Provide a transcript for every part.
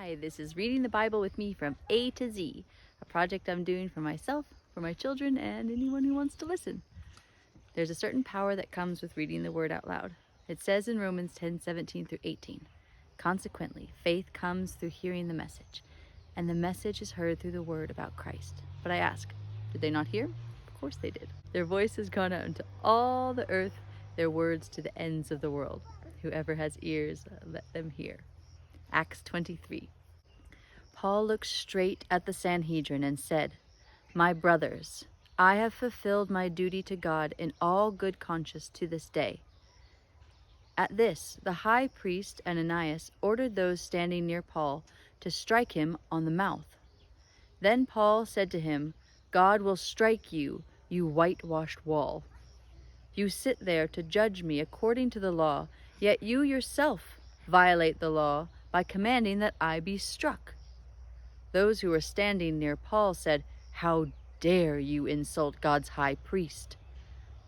Hi, this is Reading the Bible with me from A to Z, a project I'm doing for myself, for my children, and anyone who wants to listen. There's a certain power that comes with reading the Word out loud. It says in Romans 10:17 through 18, "Consequently, faith comes through hearing the message, and the message is heard through the Word about Christ. But I ask, did they not hear? Of course they did. Their voice has gone out into all the earth, their words to the ends of the world. Whoever has ears, let them hear." Acts 23. Paul looked straight at the Sanhedrin and said, "My brothers, I have fulfilled my duty to God in all good conscience to this day." At this, the high priest Ananias ordered those standing near Paul to strike him on the mouth. Then Paul said to him, "God will strike you, you whitewashed wall. You sit there to judge me according to the law, yet you yourself violate the law by commanding that I be struck." Those who were standing near Paul said, "How dare you insult God's high priest?"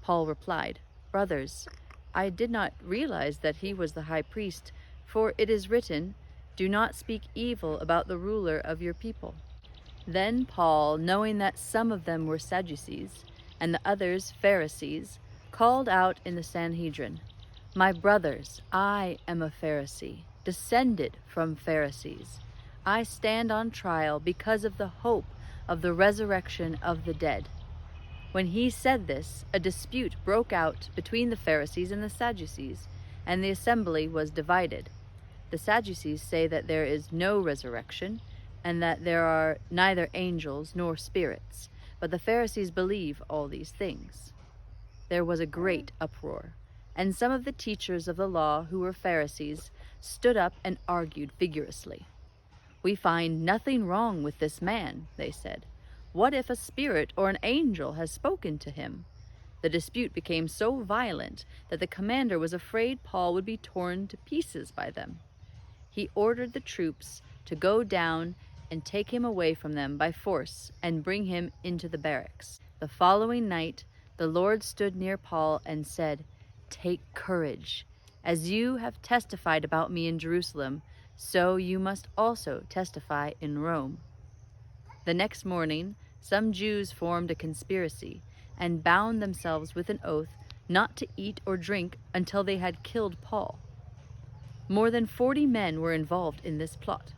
Paul replied, "Brothers, I did not realize that he was the high priest, for it is written, 'Do not speak evil about the ruler of your people.'" Then Paul, knowing that some of them were Sadducees and the others Pharisees, called out in the Sanhedrin, "My brothers, I am a Pharisee, descended from Pharisees. I stand on trial because of the hope of the resurrection of the dead." When he said this, a dispute broke out between the Pharisees and the Sadducees, and the assembly was divided. The Sadducees say that there is no resurrection, and that there are neither angels nor spirits, but the Pharisees believe all these things. There was a great uproar, and some of the teachers of the law who were Pharisees stood up and argued vigorously. "We find nothing wrong with this man," they said. "What if a spirit or an angel has spoken to him?" The dispute became so violent that the commander was afraid Paul would be torn to pieces by them. He ordered the troops to go down and take him away from them by force and bring him into the barracks. The following night, the Lord stood near Paul and said, "Take courage. As you have testified about me in Jerusalem, so you must also testify in Rome." The next morning, some Jews formed a conspiracy and bound themselves with an oath not to eat or drink until they had killed Paul. More than 40 men were involved in this plot.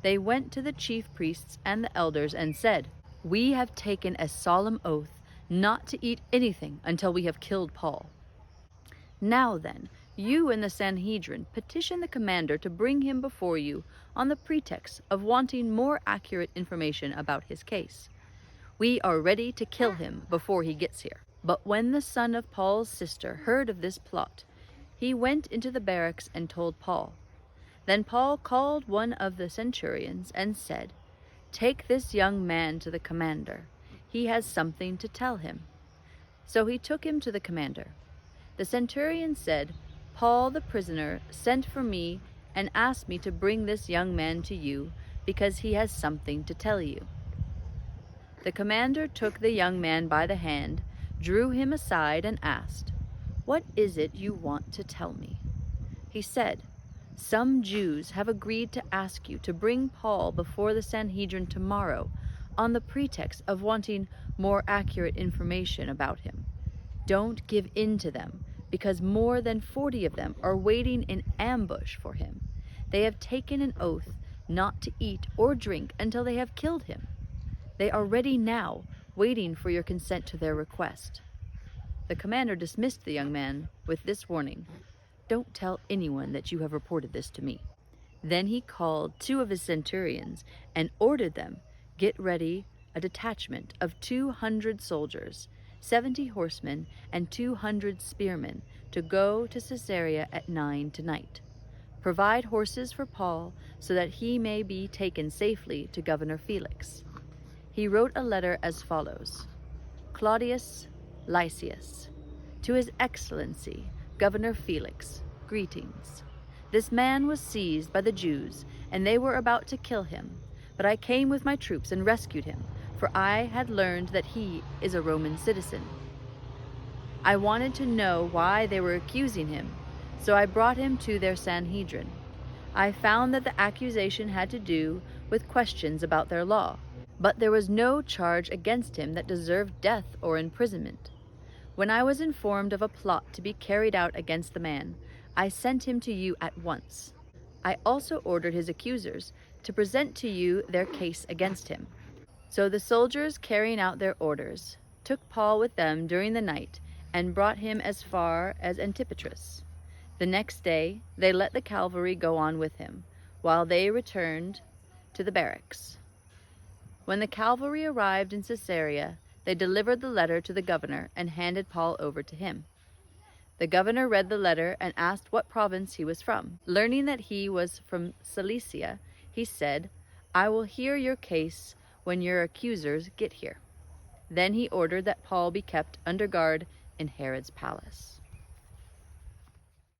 They went to the chief priests and the elders and said, "We have taken a solemn oath not to eat anything until we have killed Paul. Now then, you and the Sanhedrin petition the commander to bring him before you on the pretext of wanting more accurate information about his case. We are ready to kill him before he gets here." But when the son of Paul's sister heard of this plot, he went into the barracks and told Paul. Then Paul called one of the centurions and said, "Take this young man to the commander. He has something to tell him." So he took him to the commander. The centurion said, "Paul the prisoner sent for me and asked me to bring this young man to you because he has something to tell you." The commander took the young man by the hand, drew him aside and asked, "What is it you want to tell me?" He said, "Some Jews have agreed to ask you to bring Paul before the Sanhedrin tomorrow on the pretext of wanting more accurate information about him. Don't give in to them, because more than 40 of them are waiting in ambush for him. They have taken an oath not to eat or drink until they have killed him. They are ready now, waiting for your consent to their request." The commander dismissed the young man with this warning, "Don't tell anyone that you have reported this to me." Then he called 2 of his centurions and ordered them get ready a detachment of 200 soldiers, 70 horsemen, and 200 spearmen to go to Caesarea at 9 tonight. Provide horses for Paul so that he may be taken safely to Governor Felix. He wrote a letter as follows: "Claudius Lysias, to His Excellency, Governor Felix, greetings. This man was seized by the Jews, and they were about to kill him. But I came with my troops and rescued him, for I had learned that he is a Roman citizen. I wanted to know why they were accusing him, so I brought him to their Sanhedrin. I found that the accusation had to do with questions about their law, but there was no charge against him that deserved death or imprisonment. When I was informed of a plot to be carried out against the man, I sent him to you at once. I also ordered his accusers to present to you their case against him. So the soldiers, carrying out their orders, took Paul with them during the night and brought him as far as Antipatris. The next day they let the cavalry go on with him, while they returned to the barracks. When the cavalry arrived in Caesarea, they delivered the letter to the governor and handed Paul over to him. The governor read the letter and asked what province he was from. Learning that he was from Cilicia, he said, "I will hear your case when your accusers get here." Then he ordered that Paul be kept under guard in Herod's palace.